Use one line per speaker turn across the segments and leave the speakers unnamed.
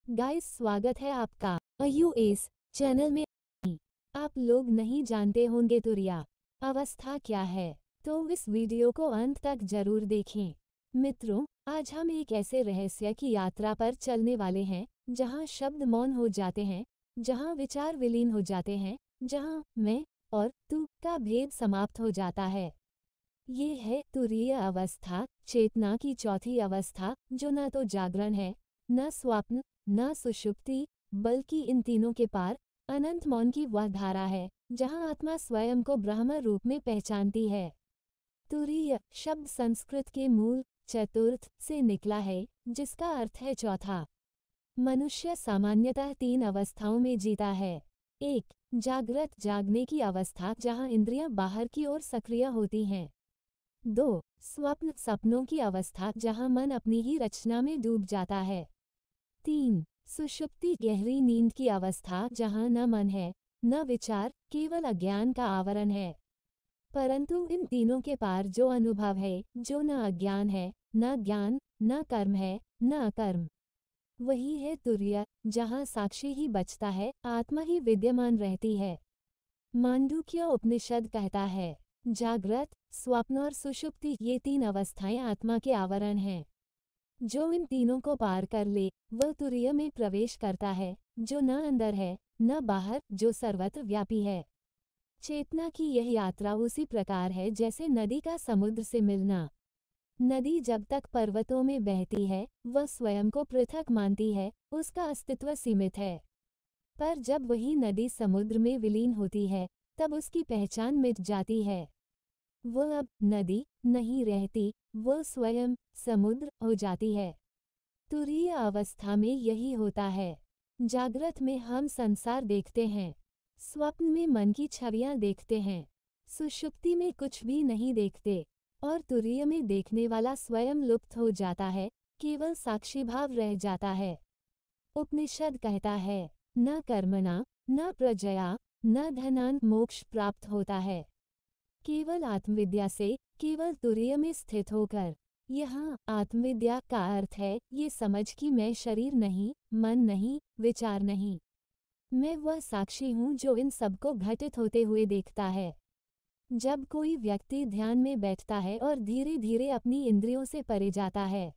Guys, स्वागत है आपका यूएस चैनल में। आप लोग नहीं जानते होंगे तुरिया अवस्था क्या है, तो इस वीडियो को अंत तक जरूर देखें। मित्रों, आज हम एक ऐसे रहस्य की यात्रा पर चलने वाले हैं जहां शब्द मौन हो जाते हैं, जहां विचार विलीन हो जाते हैं, जहां मैं और तू का भेद समाप्त हो जाता है। ये है तुरीय अवस्था, चेतना की चौथी अवस्था, जो न तो जागरण है, न स्वप्न, न सुषुप्ति, बल्कि इन तीनों के पार अनंत मौन की वह धारा है जहां आत्मा स्वयं को ब्रह्म रूप में पहचानती है। तुरीय शब्द संस्कृत के मूल चतुर्थ से निकला है, जिसका अर्थ है चौथा। मनुष्य सामान्यतः तीन अवस्थाओं में जीता है। एक, जागृत जागने की अवस्था, जहां इंद्रियां बाहर की ओर सक्रिय होती हैं। 2, स्वप्न सपनों की अवस्था, जहां मन अपनी ही रचना में डूब जाता है। 3, सुषुप्ति गहरी नींद की अवस्था, जहां न मन है, न विचार, केवल अज्ञान का आवरण है। परंतु इन तीनों के पार जो अनुभव है, जो न अज्ञान है, न ज्ञान, न कर्म है, न अकर्म, वही है तुर्य, जहां साक्षी ही बचता है, आत्मा ही विद्यमान रहती है। मांडूक्य उपनिषद कहता है, जागृत, स्वप्न और सुषुप्ति, ये तीन अवस्थाएं आत्मा के आवरण हैं। जो इन तीनों को पार कर ले, वह तुरीय में प्रवेश करता है, जो न अंदर है, न बाहर, जो सर्वत्र व्यापी है। चेतना की यह यात्रा उसी प्रकार है जैसे नदी का समुद्र से मिलना। नदी जब तक पर्वतों में बहती है, वह स्वयं को पृथक मानती है, उसका अस्तित्व सीमित है। पर जब वही नदी समुद्र में विलीन होती है, तब उसकी पहचान मिट जाती है। वह अब नदी नहीं रहती, वह स्वयं समुद्र हो जाती है। तुरीय अवस्था में यही होता है। जागृत में हम संसार देखते हैं, स्वप्न में मन की छवियां देखते हैं, सुषुप्ति में कुछ भी नहीं देखते, और तुरीय में देखने वाला स्वयं लुप्त हो जाता है, केवल साक्षी भाव रह जाता है। उपनिषद कहता है, न कर्मणा, न प्रजया, न धनान मोक्ष प्राप्त होता है। केवल आत्मविद्या से, केवल तुरीय में स्थित होकर। यहाँ आत्मविद्या का अर्थ है ये समझ कि मैं शरीर नहीं, मन नहीं, विचार नहीं। मैं वह साक्षी हूँ जो इन सबको घटित होते हुए देखता है। जब कोई व्यक्ति ध्यान में बैठता है और धीरे धीरे अपनी इंद्रियों से परे जाता है,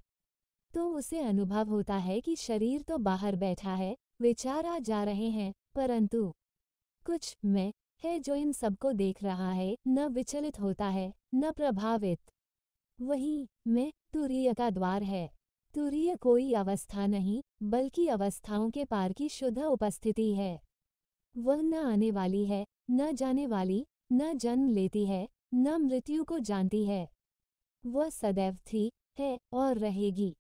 तो उसे अनुभव होता है कि शरीर तो बाहर बैठा है, विचार आ जा रहे हैं, परंतु कुछ मैं है जो इन सबको देख रहा है, न विचलित होता है, न प्रभावित। वही मैं तुरीय का द्वार है। तुरीय कोई अवस्था नहीं, बल्कि अवस्थाओं के पार की शुद्ध उपस्थिति है। वह न आने वाली है, न जाने वाली, न जन्म लेती है, न मृत्यु को जानती है। वह सदैव थी, है और रहेगी।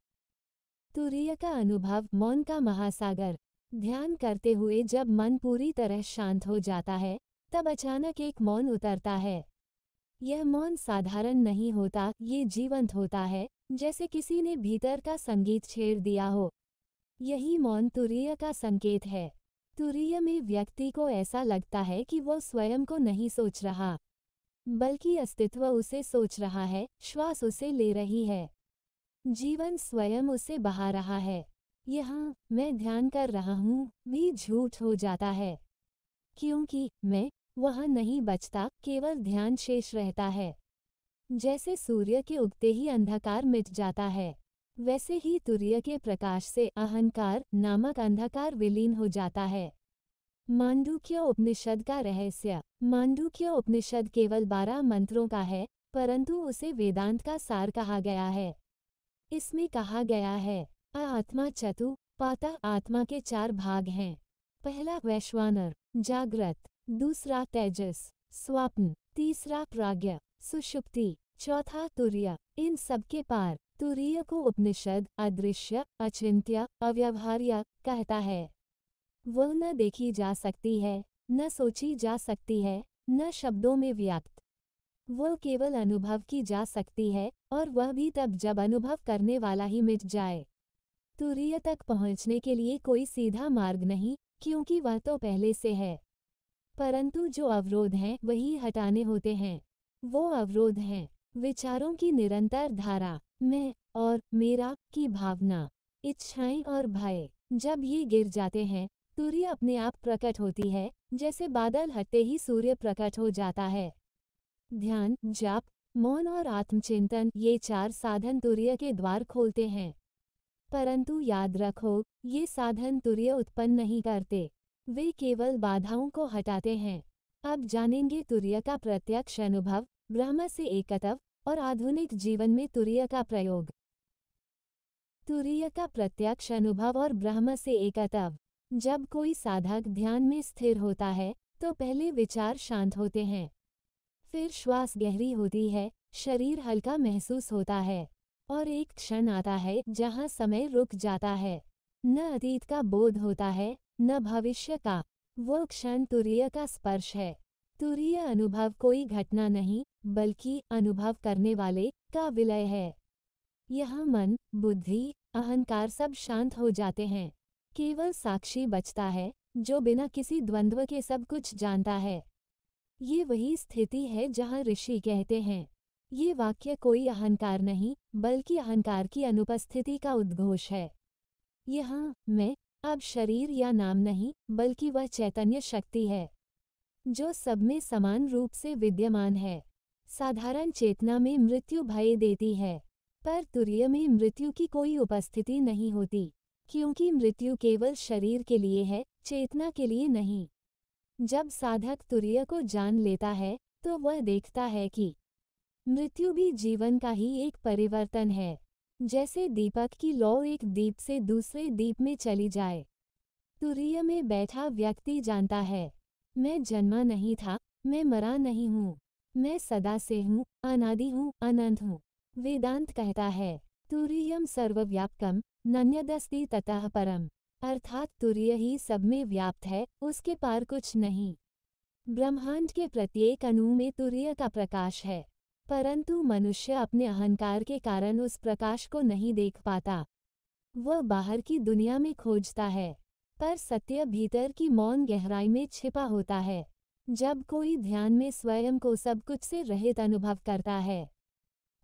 तुरीय का अनुभव मौन का महासागर। ध्यान करते हुए जब मन पूरी तरह शांत हो जाता है, तब अचानक एक मौन उतरता है। यह मौन साधारण नहीं होता, ये जीवंत होता है, जैसे किसी ने भीतर का संगीत छेड़ दिया हो। यही मौन तुरीय का संकेत है। तुरीय में व्यक्ति को ऐसा लगता है कि वो स्वयं को नहीं सोच रहा, बल्कि अस्तित्व उसे सोच रहा है, श्वास उसे ले रही है, जीवन स्वयं उसे बहा रहा है। यहाँ मैं ध्यान कर रहा हूँ भी झूठ हो जाता है, क्योंकि मैं वहाँ नहीं बचता, केवल ध्यान शेष रहता है। जैसे सूर्य के उगते ही अंधकार मिट जाता है, वैसे ही तुरीय के प्रकाश से अहंकार नामक अंधकार विलीन हो जाता है। मांडूक्य उपनिषद का रहस्य। मांडूक्य उपनिषद केवल 12 मंत्रों का है, परंतु उसे वेदांत का सार कहा गया है। इसमें कहा गया है, आत्मा चतु पाता, आत्मा के 4 भाग हैं। पहला वैश्वानर जागृत, दूसरा तेजस स्वप्न, तीसरा प्राज्ञ सुषुप्ति, चौथा तुरीय। इन सबके पार तुरीय को उपनिषद अदृश्य, अचिंत्य, अव्यवहार्य कहता है। वह न देखी जा सकती है, न सोची जा सकती है, न शब्दों में व्यक्त। वह केवल अनुभव की जा सकती है, और वह भी तब जब अनुभव करने वाला ही मिट जाए। तुरीय तक पहुँचने के लिए कोई सीधा मार्ग नहीं, क्योंकि वह तो पहले से है। परंतु जो अवरोध हैं वही हटाने होते हैं। वो अवरोध हैं विचारों की निरंतर धारा, मैं और मेरा की भावना, इच्छाएं और भय, जब ये गिर जाते हैं, तुरीय अपने आप प्रकट होती है, जैसे बादल हटते ही सूर्य प्रकट हो जाता है। ध्यान, जप, मौन और आत्मचिंतन, ये 4 साधन तुरीय के द्वार खोलते हैं। परंतु याद रखो, ये साधन तुरीय उत्पन्न नहीं करते, वे केवल बाधाओं को हटाते हैं। अब जानेंगे तुरीय का प्रत्यक्ष अनुभव, ब्रह्म से एकत्व और आधुनिक जीवन में तुरीय का प्रयोग। तुरीय का प्रत्यक्ष अनुभव और ब्रह्म से एकत्व। जब कोई साधक ध्यान में स्थिर होता है, तो पहले विचार शांत होते हैं। फिर श्वास गहरी होती है, शरीर हल्का महसूस होता है, और एक क्षण आता है जहाँ समय रुक जाता है। न अतीत का बोध होता है, न भविष्य का। वो क्षण तुरीय का स्पर्श है। तुरीय अनुभव कोई घटना नहीं, बल्कि अनुभव करने वाले का विलय है। यहाँ मन, बुद्धि, अहंकार सब शांत हो जाते हैं। केवल साक्षी बचता है, जो बिना किसी द्वंद्व के सब कुछ जानता है। ये वही स्थिति है जहाँ ऋषि कहते हैं, ये वाक्य कोई अहंकार नहीं, बल्कि अहंकार की अनुपस्थिति का उद्घोष है। यहाँ मैं अब शरीर या नाम नहीं, बल्कि वह चैतन्य शक्ति है, जो सब में समान रूप से विद्यमान है। साधारण चेतना में मृत्यु भय देती है, पर तुरीय में मृत्यु की कोई उपस्थिति नहीं होती, क्योंकि मृत्यु केवल शरीर के लिए है, चेतना के लिए नहीं। जब साधक तुरीय को जान लेता है, तो वह देखता है कि मृत्यु भी जीवन का ही एक परिवर्तन है। जैसे दीपक की लौ एक दीप से दूसरे दीप में चली जाए। तुरीय में बैठा व्यक्ति जानता है, मैं जन्मा नहीं था, मैं मरा नहीं हूँ, मैं सदा से हूँ, अनादि हूँ, अनंत हूँ। वेदांत कहता है, तुरीयम सर्वव्यापकम नन्यदस्ति ततः परम, अर्थात तुरीय ही सब में व्याप्त है, उसके पार कुछ नहीं। ब्रह्मांड के प्रत्येक अणु में तुरीय का प्रकाश है, परंतु मनुष्य अपने अहंकार के कारण उस प्रकाश को नहीं देख पाता। वह बाहर की दुनिया में खोजता है, पर सत्य भीतर की मौन गहराई में छिपा होता है। जब कोई ध्यान में स्वयं को सब कुछ से रहित अनुभव करता है,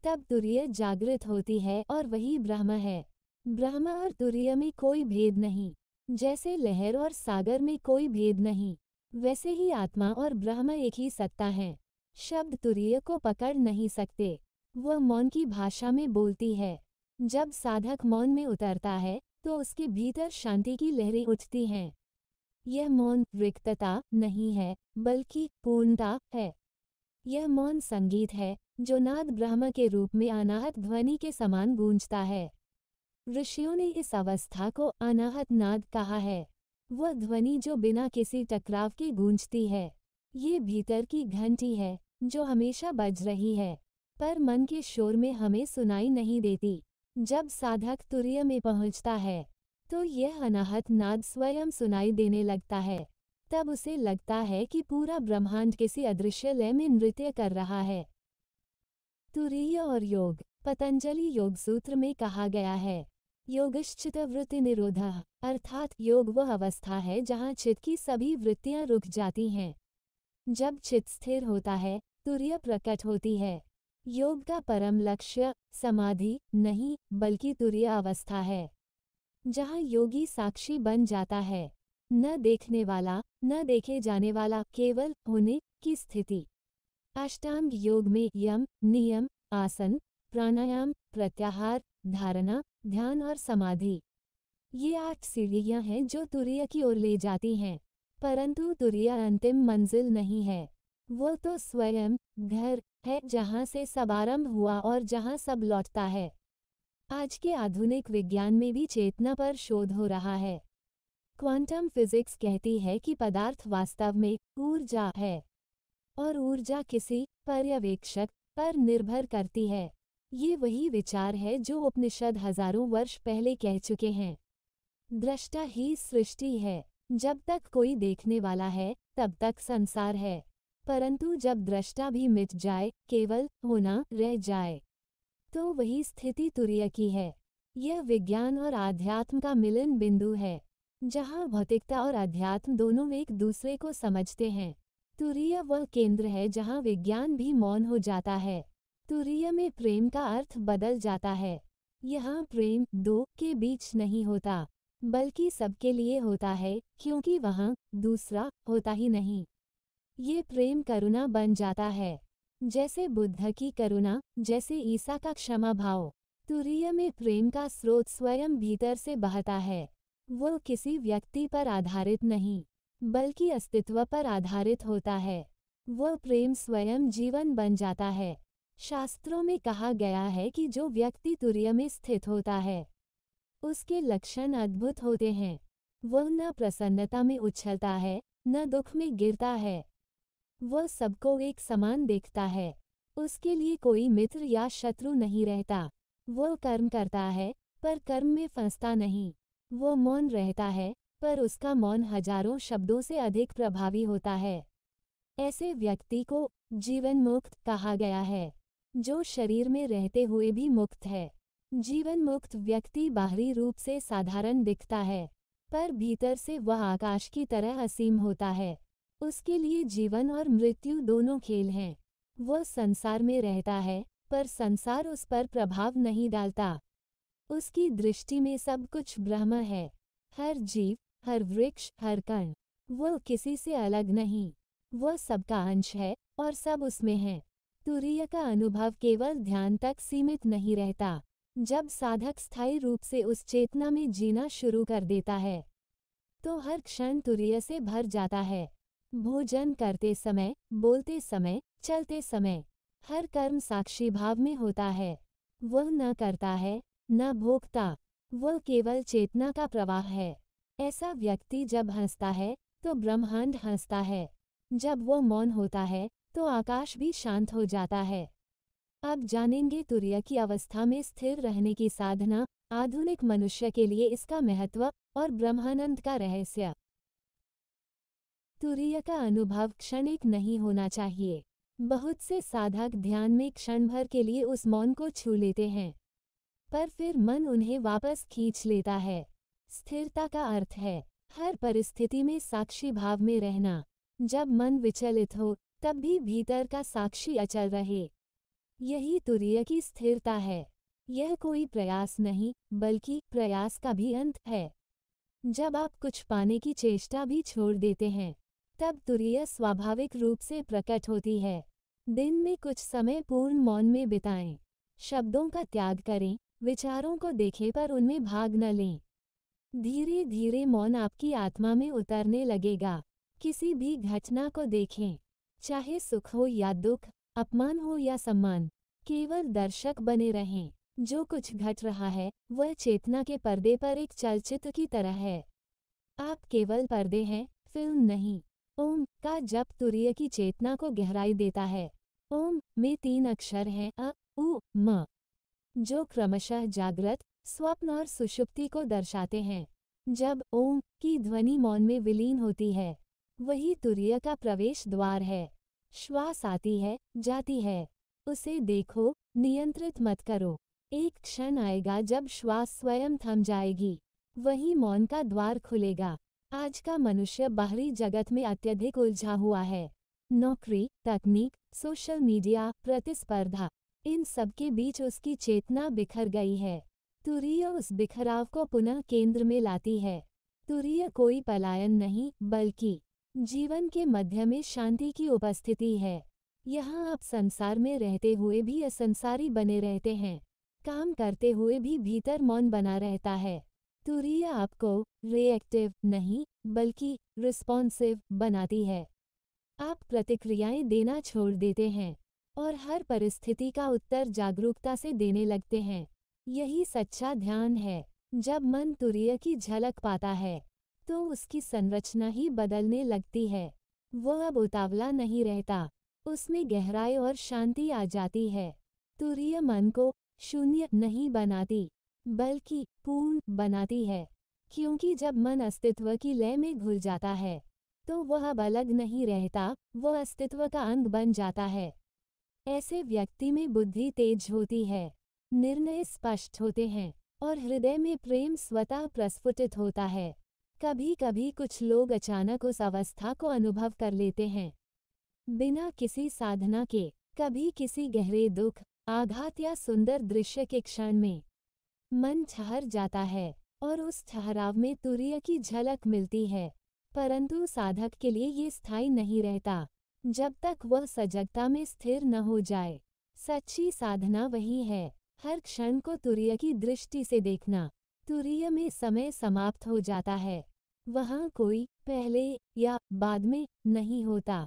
तब तुरीय जागृत होती है और वही ब्रह्म है। ब्रह्म और तुरीय में कोई भेद नहीं। जैसे लहर और सागर में कोई भेद नहीं, वैसे ही आत्मा और ब्रह्म एक ही सत्ता हैं। शब्द तुरीय को पकड़ नहीं सकते, वह मौन की भाषा में बोलती है। जब साधक मौन में उतरता है, तो उसके भीतर शांति की लहरें उठती हैं। यह मौन रिक्तता नहीं है, बल्कि पूर्णता है। यह मौन संगीत है, जो नाद ब्रह्म के रूप में अनाहत ध्वनि के समान गूंजता है। ऋषियों ने इस अवस्था को अनाहत नाद कहा है। वह ध्वनि जो बिना किसी टकराव के गूंजती है। ये भीतर की घंटी है, जो हमेशा बज रही है, पर मन के शोर में हमें सुनाई नहीं देती। जब साधक तुरीय में पहुंचता है, तो यह अनाहत नाद स्वयं सुनाई देने लगता है। तब उसे लगता है कि पूरा ब्रह्मांड किसी अदृश्य लय में नृत्य कर रहा है। तुरीय और योग। पतंजलि योग सूत्र में कहा गया है, योगश्चित वृत्ति निरोधः, अर्थात योग वह अवस्था है जहाँ चित्त की सभी वृत्तियाँ रुक जाती हैं। जब चित्त स्थिर होता है, तुरीय प्रकट होती है। योग का परम लक्ष्य समाधि नहीं, बल्कि तुरीय अवस्था है, जहाँ योगी साक्षी बन जाता है, न देखने वाला, न देखे जाने वाला, केवल होने की स्थिति। अष्टांग योग में यम, नियम, आसन, प्राणायाम, प्रत्याहार, धारणा, ध्यान और समाधि, ये 8 सीढ़ियाँ हैं जो तुरीय की ओर ले जाती हैं। परंतु तुरीय अंतिम मंजिल नहीं है, वो तो स्वयं घर है जहाँ से सब आरंभ हुआ और जहाँ सब लौटता है। आज के आधुनिक विज्ञान में भी चेतना पर शोध हो रहा है। क्वांटम फिजिक्स कहती है कि पदार्थ वास्तव में ऊर्जा है, और ऊर्जा किसी पर्यवेक्षक पर निर्भर करती है। ये वही विचार है जो उपनिषद हजारों वर्ष पहले कह चुके हैं। दृष्टा ही सृष्टि है। जब तक कोई देखने वाला है, तब तक संसार है, परंतु जब दृष्टा भी मिट जाए, केवल होना रह जाए, तो वही स्थिति तुरीय की है। यह विज्ञान और आध्यात्म का मिलन बिंदु है, जहाँ भौतिकता और अध्यात्म दोनों एक दूसरे को समझते हैं। तुरीय वह केंद्र है जहाँ विज्ञान भी मौन हो जाता है। तुरीय में प्रेम का अर्थ बदल जाता है। यहाँ प्रेम दो के बीच नहीं होता, बल्कि सबके लिए होता है, क्योंकि वहाँ दूसरा होता ही नहीं। ये प्रेम करुणा बन जाता है, जैसे बुद्ध की करुणा, जैसे ईसा का क्षमा भाव। तुरीय में प्रेम का स्रोत स्वयं भीतर से बहता है। वो किसी व्यक्ति पर आधारित नहीं, बल्कि अस्तित्व पर आधारित होता है। वो प्रेम स्वयं जीवन बन जाता है। शास्त्रों में कहा गया है कि जो व्यक्ति तुरीय में स्थित होता है, उसके लक्षण अद्भुत होते हैं। वह न प्रसन्नता में उछलता है, न दुख में गिरता है। वह सबको एक समान देखता है। उसके लिए कोई मित्र या शत्रु नहीं रहता। वह कर्म करता है, पर कर्म में फंसता नहीं। वो मौन रहता है, पर उसका मौन हजारों शब्दों से अधिक प्रभावी होता है। ऐसे व्यक्ति को जीवन मुक्त कहा गया है, जो शरीर में रहते हुए भी मुक्त है। जीवन मुक्त व्यक्ति बाहरी रूप से साधारण दिखता है, पर भीतर से वह आकाश की तरह असीम होता है। उसके लिए जीवन और मृत्यु दोनों खेल हैं। वह संसार में रहता है, पर संसार उस पर प्रभाव नहीं डालता। उसकी दृष्टि में सब कुछ ब्रह्म है। हर जीव, हर वृक्ष, हर कण, वह किसी से अलग नहीं। वह सबका अंश है और सब उसमें है। तुरीय का अनुभव केवल ध्यान तक सीमित नहीं रहता। जब साधक स्थायी रूप से उस चेतना में जीना शुरू कर देता है, तो हर क्षण तुरीय से भर जाता है। भोजन करते समय, बोलते समय, चलते समय, हर कर्म साक्षी भाव में होता है। वह न करता है, न भोगता। वह केवल चेतना का प्रवाह है। ऐसा व्यक्ति जब हंसता है, तो ब्रह्मांड हंसता है। जब वह मौन होता है, तो आकाश भी शांत हो जाता है। अब जानेंगे तुरीय की अवस्था में स्थिर रहने की साधना, आधुनिक मनुष्य के लिए इसका महत्व और ब्रह्मानंद का रहस्य। तुरीय का अनुभव क्षणिक नहीं होना चाहिए। बहुत से साधक ध्यान में क्षण भर के लिए उस मौन को छू लेते हैं, पर फिर मन उन्हें वापस खींच लेता है। स्थिरता का अर्थ है हर परिस्थिति में साक्षी भाव में रहना। जब मन विचलित हो, तब भी भीतर का साक्षी अचल रहे। यही तुरीय की स्थिरता है। यह कोई प्रयास नहीं, बल्कि प्रयास का भी अंत है। जब आप कुछ पाने की चेष्टा भी छोड़ देते हैं, तब तुरीय स्वाभाविक रूप से प्रकट होती है। दिन में कुछ समय पूर्ण मौन में बिताएं। शब्दों का त्याग करें, विचारों को देखें पर उनमें भाग न लें। धीरे धीरे मौन आपकी आत्मा में उतरने लगेगा। किसी भी घटना को देखें, चाहे सुख हो या दुख, अपमान हो या सम्मान, केवल दर्शक बने रहें। जो कुछ घट रहा है, वह चेतना के पर्दे पर एक चलचित्र की तरह है। आप केवल पर्दे हैं, फिल्म नहीं। ओम का जप तुरीय की चेतना को गहराई देता है। ओम में 3 अक्षर हैं, अ, उ, म, जो क्रमशः जागृत, स्वप्न और सुषुप्ति को दर्शाते हैं। जब ओम की ध्वनि मौन में विलीन होती है, वही तुरीय का प्रवेश द्वार है। श्वास आती है, जाती है, उसे देखो, नियंत्रित मत करो। एक क्षण आएगा जब श्वास स्वयं थम जाएगी, वही मौन का द्वार खुलेगा। आज का मनुष्य बाहरी जगत में अत्यधिक उलझा हुआ है। नौकरी, तकनीक, सोशल मीडिया, प्रतिस्पर्धा, इन सब के बीच उसकी चेतना बिखर गई है। तुरीय उस बिखराव को पुनः केंद्र में लाती है। तुरीय कोई पलायन नहीं, बल्कि जीवन के मध्य में शांति की उपस्थिति है। यहाँ आप संसार में रहते हुए भी असंसारी बने रहते हैं। काम करते हुए भी भीतर मौन बना रहता है। तुरीय आपको रिएक्टिव नहीं, बल्कि रिस्पॉन्सिव बनाती है। आप प्रतिक्रियाएं देना छोड़ देते हैं और हर परिस्थिति का उत्तर जागरूकता से देने लगते हैं। यही सच्चा ध्यान है। जब मन तुरीय की झलक पाता है, तो उसकी संरचना ही बदलने लगती है। वह अब उतावला नहीं रहता, उसमें गहराई और शांति आ जाती है। तुरीय मन को शून्य नहीं बनाती, बल्कि पूर्ण बनाती है। क्योंकि जब मन अस्तित्व की लय में घुल जाता है, तो वह अब अलग नहीं रहता, वह अस्तित्व का अंग बन जाता है। ऐसे व्यक्ति में बुद्धि तेज होती है, निर्णय स्पष्ट होते हैं और हृदय में प्रेम स्वतः प्रस्फुटित होता है। कभी कभी कुछ लोग अचानक उस अवस्था को अनुभव कर लेते हैं, बिना किसी साधना के। कभी किसी गहरे दुख, आघात या सुंदर दृश्य के क्षण में मन ठहर जाता है। और उस ठहराव में तुरीय की झलक मिलती है। परंतु साधक के लिए ये स्थायी नहीं रहता, जब तक वह सजगता में स्थिर न हो जाए। सच्ची साधना वही है, हर क्षण को तुरीय की दृष्टि से देखना। तुरीय में समय समाप्त हो जाता है, वहाँ कोई पहले या बाद में नहीं होता।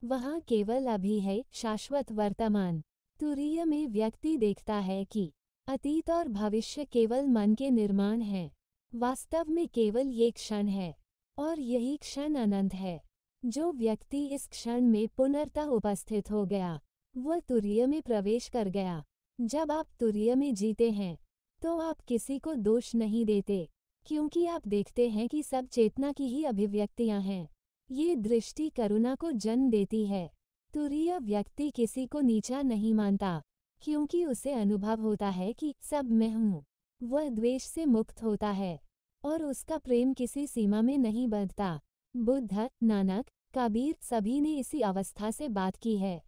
वहाँ केवल अभी है, शाश्वत वर्तमान। तुरीय में व्यक्ति देखता है कि अतीत और भविष्य केवल मन के निर्माण हैं। वास्तव में केवल ये क्षण है, और यही क्षण अनंत है। जो व्यक्ति इस क्षण में पुनर्तः उपस्थित हो गया, वह तुरीय में प्रवेश कर गया। जब आप तुरीय में जीते हैं, तो आप किसी को दोष नहीं देते, क्योंकि आप देखते हैं कि सब चेतना की ही अभिव्यक्तियां हैं। ये दृष्टि करुणा को जन्म देती है। तुरीय व्यक्ति किसी को नीचा नहीं मानता, क्योंकि उसे अनुभव होता है कि सब मैं हूँ। वह द्वेष से मुक्त होता है, और उसका प्रेम किसी सीमा में नहीं बंधता। बुद्ध, नानक, कबीर सभी ने इसी अवस्था से बात की है।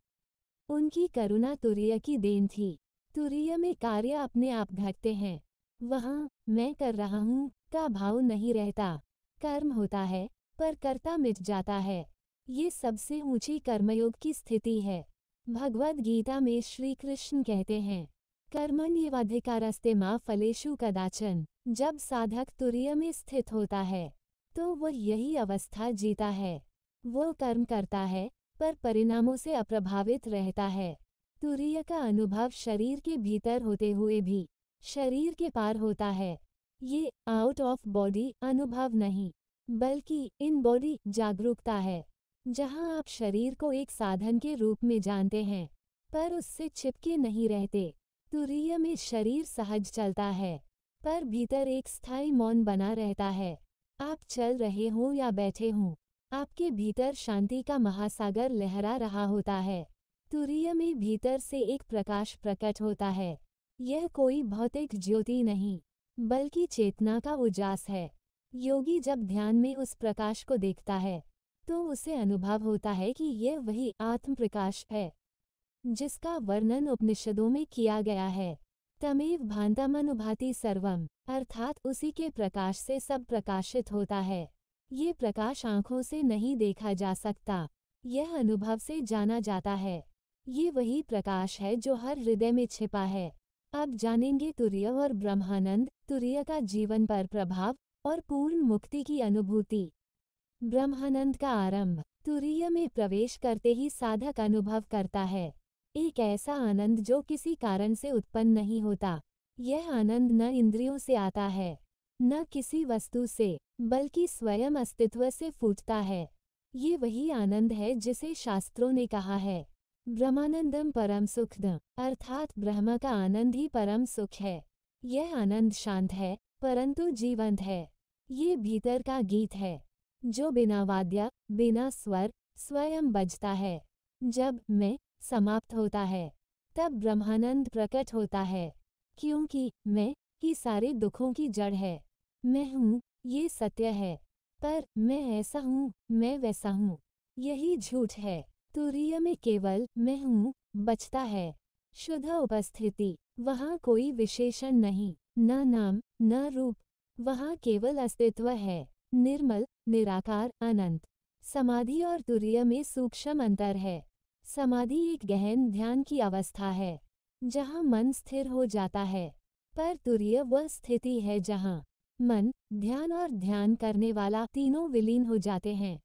उनकी करुणा तुरीय की देन थी। तुरीय में कार्य अपने आप घटते हैं। वहाँ मैं कर रहा हूँ का भाव नहीं रहता। कर्म होता है, पर कर्ता मिट जाता है। ये सबसे ऊंची कर्मयोग की स्थिति है। भगवद गीता में श्री कृष्ण कहते हैं, कर्मण्येवाधिकारस्ते मा फलेषु कदाचन। जब साधक तुरीय में स्थित होता है, तो वह यही अवस्था जीता है। वो कर्म करता है, पर परिणामों से अप्रभावित रहता है। तुरीय का अनुभव शरीर के भीतर होते हुए भी शरीर के पार होता है। ये आउट ऑफ बॉडी अनुभव नहीं, बल्कि इन बॉडी जागरूकता है, जहाँ आप शरीर को एक साधन के रूप में जानते हैं, पर उससे चिपके नहीं रहते। तुरीय में शरीर सहज चलता है, पर भीतर एक स्थायी मौन बना रहता है। आप चल रहे हों या बैठे हों, आपके भीतर शांति का महासागर लहरा रहा होता है। तुरीय में भीतर से एक प्रकाश प्रकट होता है। यह कोई भौतिक ज्योति नहीं, बल्कि चेतना का उजास है। योगी जब ध्यान में उस प्रकाश को देखता है, तो उसे अनुभव होता है कि यह वही आत्म प्रकाश है, जिसका वर्णन उपनिषदों में किया गया है। तमेव भान्तमनुभाति सर्वम, अर्थात उसी के प्रकाश से सब प्रकाशित होता है। ये प्रकाश आँखों से नहीं देखा जा सकता, यह अनुभव से जाना जाता है। ये वही प्रकाश है जो हर हृदय में छिपा है। अब जानेंगे तुरीय और ब्रह्मानंद, तुरीय का जीवन पर प्रभाव और पूर्ण मुक्ति की अनुभूति। ब्रह्मानंद का आरंभ। तुरीय में प्रवेश करते ही साधक अनुभव करता है एक ऐसा आनंद जो किसी कारण से उत्पन्न नहीं होता। यह आनंद न इंद्रियों से आता है, न किसी वस्तु से, बल्कि स्वयं अस्तित्व से फूटता है। ये वही आनंद है जिसे शास्त्रों ने कहा है, ब्रह्मानंदम परम सुखद, अर्थात ब्रह्म का आनंद ही परम सुख है। यह आनंद शांत है, परंतु जीवंत है। ये भीतर का गीत है, जो बिना वाद्य, बिना स्वर, स्वयं बजता है। जब मैं समाप्त होता है, तब ब्रह्मानंद प्रकट होता है, क्योंकि मैं ही सारे दुखों की जड़ है। मैं हूँ, ये सत्य है, पर मैं ऐसा हूँ, मैं वैसा हूँ, यही झूठ है। तुरीय में केवल मैं हूँ बचता है, शुद्ध उपस्थिति। वहाँ कोई विशेषण नहीं, न नाम न रूप, वहाँ केवल अस्तित्व है, निर्मल, निराकार, अनंत। समाधि और तुरीय में सूक्ष्म अंतर है। समाधि एक गहन ध्यान की अवस्था है, जहाँ मन स्थिर हो जाता है, पर तुरीय वह स्थिति है जहाँ मन, ध्यान और ध्यान करने वाला तीनों विलीन हो जाते हैं।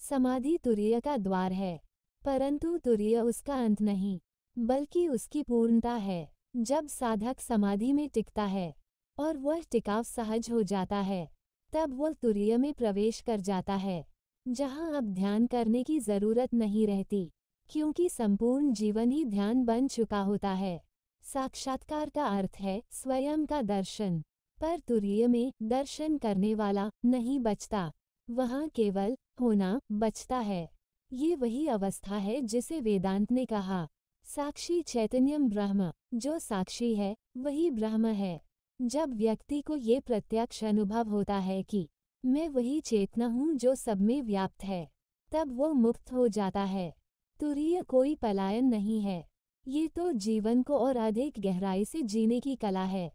समाधि तुरीय का द्वार है, परंतु तुरीय उसका अंत नहीं, बल्कि उसकी पूर्णता है। जब साधक समाधि में टिकता है और वह टिकाव सहज हो जाता है, तब वह तुरीय में प्रवेश कर जाता है, जहाँ अब ध्यान करने की जरूरत नहीं रहती, क्योंकि संपूर्ण जीवन ही ध्यान बन चुका होता है। साक्षात्कार का अर्थ है स्वयं का दर्शन, पर तुरीय में दर्शन करने वाला नहीं बचता, वहाँ केवल होना बचता है। ये वही अवस्था है जिसे वेदांत ने कहा, साक्षी चैतन्यम ब्रह्म। जो साक्षी है वही ब्रह्म है। जब व्यक्ति को ये प्रत्यक्ष अनुभव होता है कि मैं वही चेतना हूँ जो सब में व्याप्त है, तब वो मुक्त हो जाता है। तुरीय कोई पलायन नहीं है, ये तो जीवन को और अधिक गहराई से जीने की कला है।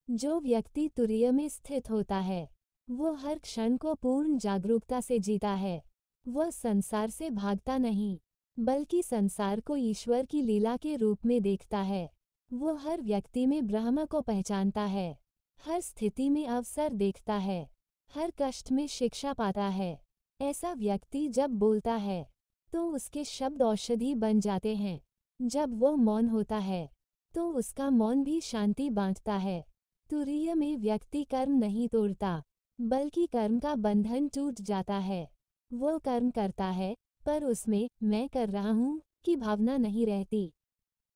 जो व्यक्ति तुरीय में स्थित होता है वो हर क्षण को पूर्ण जागरूकता से जीता है। वह संसार से भागता नहीं, बल्कि संसार को ईश्वर की लीला के रूप में देखता है। वो हर व्यक्ति में ब्रह्म को पहचानता है, हर स्थिति में अवसर देखता है, हर कष्ट में शिक्षा पाता है। ऐसा व्यक्ति जब बोलता है तो उसके शब्द औषधि बन जाते हैं। जब वो मौन होता है तो उसका मौन भी शांति बांटता है। तुरीय में व्यक्ति कर्म नहीं तोड़ता, बल्कि कर्म का बंधन टूट जाता है। वो कर्म करता है पर उसमें मैं कर रहा हूँ की भावना नहीं रहती।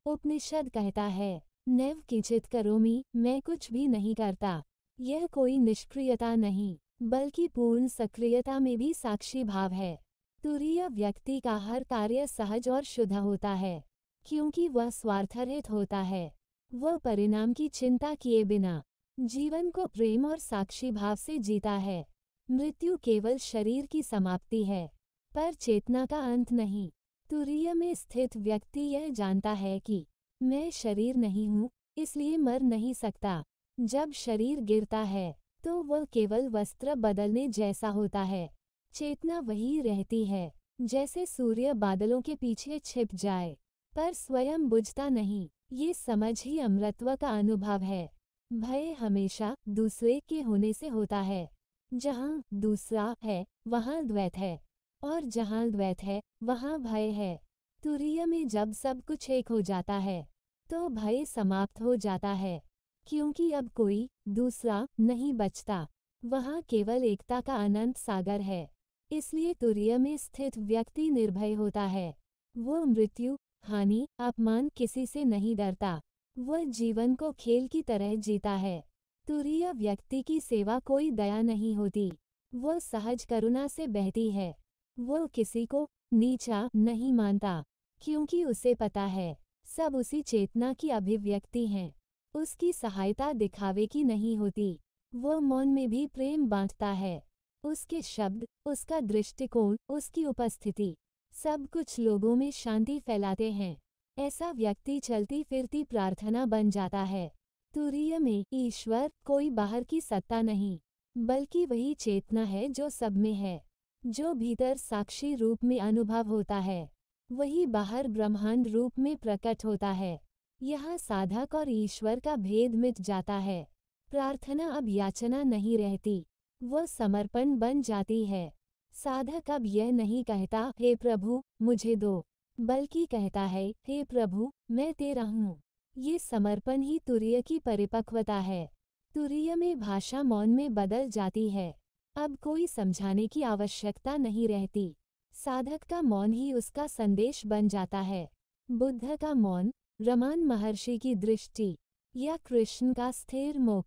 उपनिषद कहता है नैव किंचित करोमि, मैं कुछ भी नहीं करता। यह कोई निष्क्रियता नहीं, बल्कि पूर्ण सक्रियता में भी साक्षी भाव है। तुरीय व्यक्ति का हर कार्य सहज और शुद्ध होता है, क्योंकि वह स्वार्थरहित होता है। वह परिणाम की चिंता किए बिना जीवन को प्रेम और साक्षी भाव से जीता है। मृत्यु केवल शरीर की समाप्ति है, पर चेतना का अंत नहीं। तुरीय में स्थित व्यक्ति यह जानता है कि मैं शरीर नहीं हूँ, इसलिए मर नहीं सकता। जब शरीर गिरता है तो वह केवल वस्त्र बदलने जैसा होता है। चेतना वही रहती है, जैसे सूर्य बादलों के पीछे छिप जाए, पर स्वयं बुझता नहीं। ये समझ ही अमरत्व का अनुभव है। भय हमेशा दूसरे के होने से होता है। जहाँ दूसरा है वहाँ द्वैत है, और जहाँ द्वैत है वहाँ भय है। तुरीय में जब सब कुछ एक हो जाता है तो भय समाप्त हो जाता है, क्योंकि अब कोई दूसरा नहीं बचता। वहाँ केवल एकता का अनंत सागर है। इसलिए तुरीय में स्थित व्यक्ति निर्भय होता है। वो मृत्यु, हानि, अपमान किसी से नहीं डरता। वह जीवन को खेल की तरह जीता है। तुरीय व्यक्ति की सेवा कोई दया नहीं होती, वो सहज करुणा से बहती है। वो किसी को नीचा नहीं मानता, क्योंकि उसे पता है सब उसी चेतना की अभिव्यक्ति हैं। उसकी सहायता दिखावे की नहीं होती। वो मौन में भी प्रेम बांटता है। उसके शब्द, उसका दृष्टिकोण, उसकी उपस्थिति, सब कुछ लोगों में शांति फैलाते हैं। ऐसा व्यक्ति चलती फिरती प्रार्थना बन जाता है। तुरीय में ईश्वर कोई बाहर की सत्ता नहीं, बल्कि वही चेतना है जो सब में है। जो भीतर साक्षी रूप में अनुभव होता है, वही बाहर ब्रह्मांड रूप में प्रकट होता है। यहाँ साधक और ईश्वर का भेद मिट जाता है। प्रार्थना अब याचना नहीं रहती, वह समर्पण बन जाती है। साधक अब यह नहीं कहता हे प्रभु मुझे दो, बल्कि कहता है हे प्रभु मैं तेरा हूँ। ये समर्पण ही तुरीय की परिपक्वता है। तुरीय में भाषा मौन में बदल जाती है। अब कोई समझाने की आवश्यकता नहीं रहती। साधक का मौन ही उसका संदेश बन जाता है। बुद्ध का मौन, रमान महर्षि की दृष्टि, या कृष्ण का स्थिर मुख,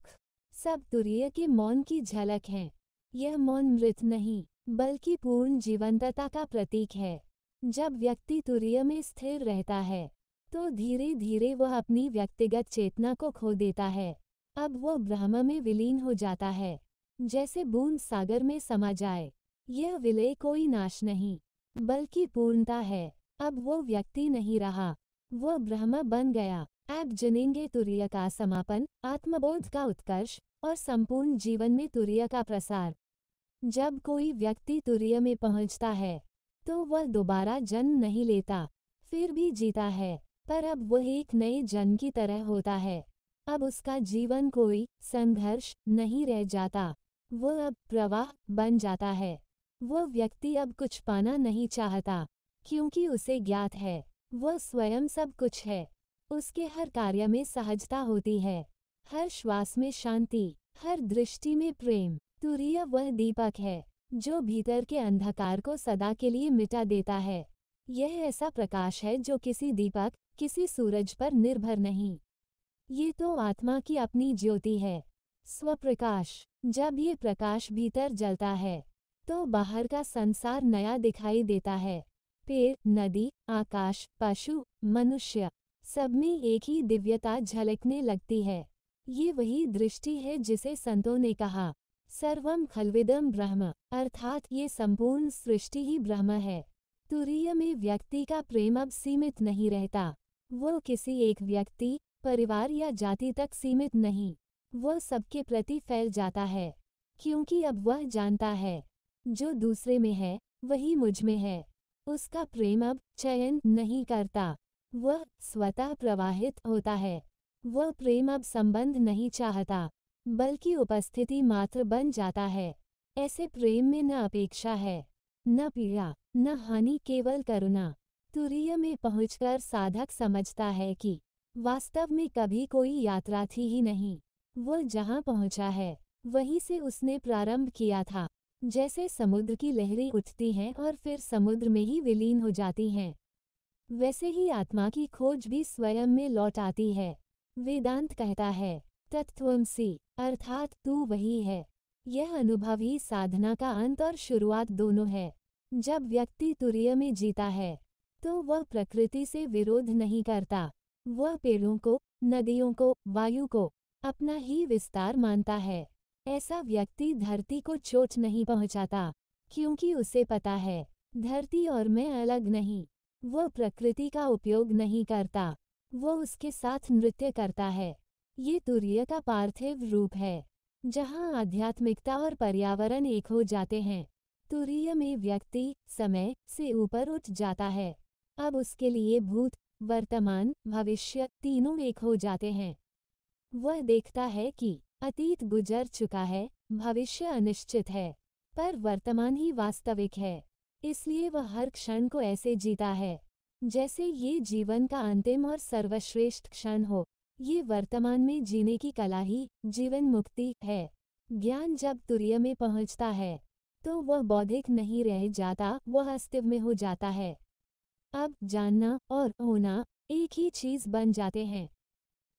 सब तुरीय के मौन की झलक हैं। यह मौन मृत नहीं, बल्कि पूर्ण जीवंतता का प्रतीक है। जब व्यक्ति तुरीय में स्थिर रहता है तो धीरे धीरे वह अपनी व्यक्तिगत चेतना को खो देता है। अब वो ब्रह्म में विलीन हो जाता है, जैसे बूंद सागर में समा जाए। यह विलय कोई नाश नहीं, बल्कि पूर्णता है। अब वो व्यक्ति नहीं रहा, वो ब्रह्म बन गया। आप जानेंगे तुरीय का समापन, आत्मबोध का उत्कर्ष और संपूर्ण जीवन में तुरीय का प्रसार। जब कोई व्यक्ति तुरीय में पहुंचता है तो वह दोबारा जन्म नहीं लेता, फिर भी जीता है, पर अब वह एक नए जन्म की तरह होता है। अब उसका जीवन कोई संघर्ष नहीं रह जाता, वह अब प्रवाह बन जाता है। वह व्यक्ति अब कुछ पाना नहीं चाहता, क्योंकि उसे ज्ञात है वह स्वयं सब कुछ है। उसके हर कार्य में सहजता होती है, हर श्वास में शांति, हर दृष्टि में प्रेम। तुरीय वह दीपक है जो भीतर के अंधकार को सदा के लिए मिटा देता है। यह ऐसा प्रकाश है जो किसी दीपक, किसी सूरज पर निर्भर नहीं। ये तो आत्मा की अपनी ज्योति है, स्वप्रकाश। जब ये प्रकाश भीतर जलता है तो बाहर का संसार नया दिखाई देता है। पेड़, नदी, आकाश, पशु, मनुष्य, सब में एक ही दिव्यता झलकने लगती है। ये वही दृष्टि है जिसे संतों ने कहा सर्वम खल्विदम ब्रह्म, अर्थात ये संपूर्ण सृष्टि ही ब्रह्म है। तुरीय में व्यक्ति का प्रेम अब सीमित नहीं रहता। वो किसी एक व्यक्ति, परिवार या जाति तक सीमित नहीं, वह सबके प्रति फैल जाता है, क्योंकि अब वह जानता है, जो दूसरे में है वही मुझ में है। उसका प्रेम अब चयन नहीं करता, वह स्वतः प्रवाहित होता है। वह प्रेम अब संबंध नहीं चाहता, बल्कि उपस्थिति मात्र बन जाता है। ऐसे प्रेम में न अपेक्षा है, न पीड़ा, न हानि, केवल करुणा। तुरीय में पहुंचकर साधक समझता है कि वास्तव में कभी कोई यात्रा थी ही नहीं। वह जहाँ पहुँचा है वहीं से उसने प्रारंभ किया था। जैसे समुद्र की लहरें उठती हैं और फिर समुद्र में ही विलीन हो जाती हैं, वैसे ही आत्मा की खोज भी स्वयं में लौट आती है। वेदांत कहता है तत्त्वमसि, अर्थात तू वही है। यह अनुभव ही साधना का अंत और शुरुआत दोनों है। जब व्यक्ति तुरीय में जीता है तो वह प्रकृति से विरोध नहीं करता। वह पेड़ों को, नदियों को, वायु को अपना ही विस्तार मानता है। ऐसा व्यक्ति धरती को चोट नहीं पहुंचाता, क्योंकि उसे पता है धरती और मैं अलग नहीं। वह प्रकृति का उपयोग नहीं करता, वह उसके साथ नृत्य करता है। ये तुरीय का पार्थिव रूप है, जहाँ आध्यात्मिकता और पर्यावरण एक हो जाते हैं। तुरीय में व्यक्ति समय से ऊपर उठ जाता है। अब उसके लिए भूत, वर्तमान, भविष्य तीनों एक हो जाते हैं। वह देखता है कि अतीत गुजर चुका है, भविष्य अनिश्चित है, पर वर्तमान ही वास्तविक है। इसलिए वह हर क्षण को ऐसे जीता है जैसे ये जीवन का अंतिम और सर्वश्रेष्ठ क्षण हो। ये वर्तमान में जीने की कला ही जीवन मुक्ति है। ज्ञान जब तुरीय में पहुंचता है तो वह बौद्धिक नहीं रह जाता, वह अस्तित्व में हो जाता है। अब जानना और होना एक ही चीज बन जाते हैं।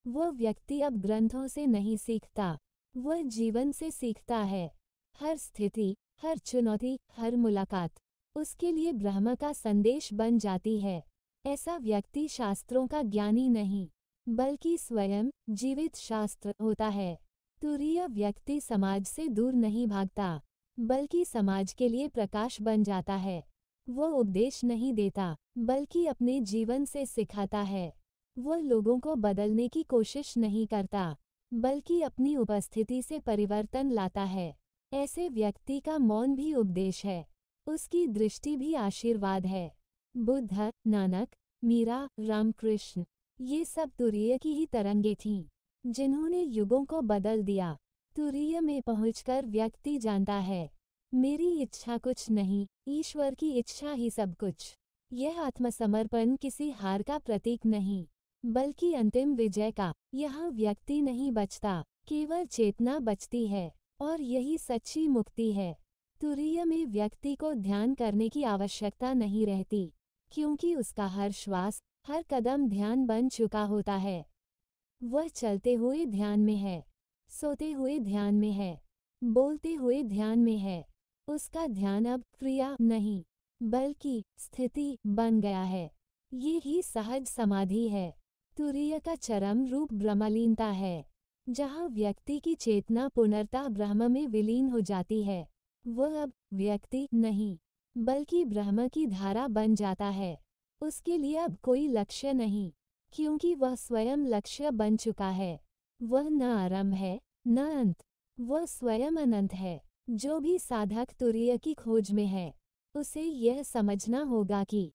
वह व्यक्ति अब ग्रंथों से नहीं सीखता, वह जीवन से सीखता है। हर स्थिति, हर चुनौती, हर मुलाकात उसके लिए ब्रह्म का संदेश बन जाती है। ऐसा व्यक्ति शास्त्रों का ज्ञानी नहीं, बल्कि स्वयं जीवित शास्त्र होता है। तुरीय व्यक्ति समाज से दूर नहीं भागता, बल्कि समाज के लिए प्रकाश बन जाता है। वह उपदेश नहीं देता, बल्कि अपने जीवन से सिखाता है। वह लोगों को बदलने की कोशिश नहीं करता, बल्कि अपनी उपस्थिति से परिवर्तन लाता है। ऐसे व्यक्ति का मौन भी उपदेश है, उसकी दृष्टि भी आशीर्वाद है। बुद्ध, नानक, मीरा, रामकृष्ण, ये सब तुरीय की ही तरंगे थीं, जिन्होंने युगों को बदल दिया। तुरीय में पहुंचकर व्यक्ति जानता है, मेरी इच्छा कुछ नहीं, ईश्वर की इच्छा ही सब कुछ। यह आत्मसमर्पण किसी हार का प्रतीक नहीं, बल्कि अंतिम विजय का। यहाँ व्यक्ति नहीं बचता, केवल चेतना बचती है, और यही सच्ची मुक्ति है। तुरीय में व्यक्ति को ध्यान करने की आवश्यकता नहीं रहती, क्योंकि उसका हर श्वास, हर कदम ध्यान बन चुका होता है। वह चलते हुए ध्यान में है, सोते हुए ध्यान में है, बोलते हुए ध्यान में है। उसका ध्यान अब क्रिया नहीं, बल्कि स्थिति बन गया है। ये ही सहज समाधि है। तुरीय का चरम रूप ब्रह्मलीनता है, जहाँ व्यक्ति की चेतना पुनर्तः ब्रह्म में विलीन हो जाती है। वह अब व्यक्ति नहीं, बल्कि ब्रह्म की धारा बन जाता है। उसके लिए अब कोई लक्ष्य नहीं, क्योंकि वह स्वयं लक्ष्य बन चुका है। वह न आरंभ है, न अंत, वह स्वयं अनंत है। जो भी साधक तुरीय की खोज में है, उसे यह समझना होगा कि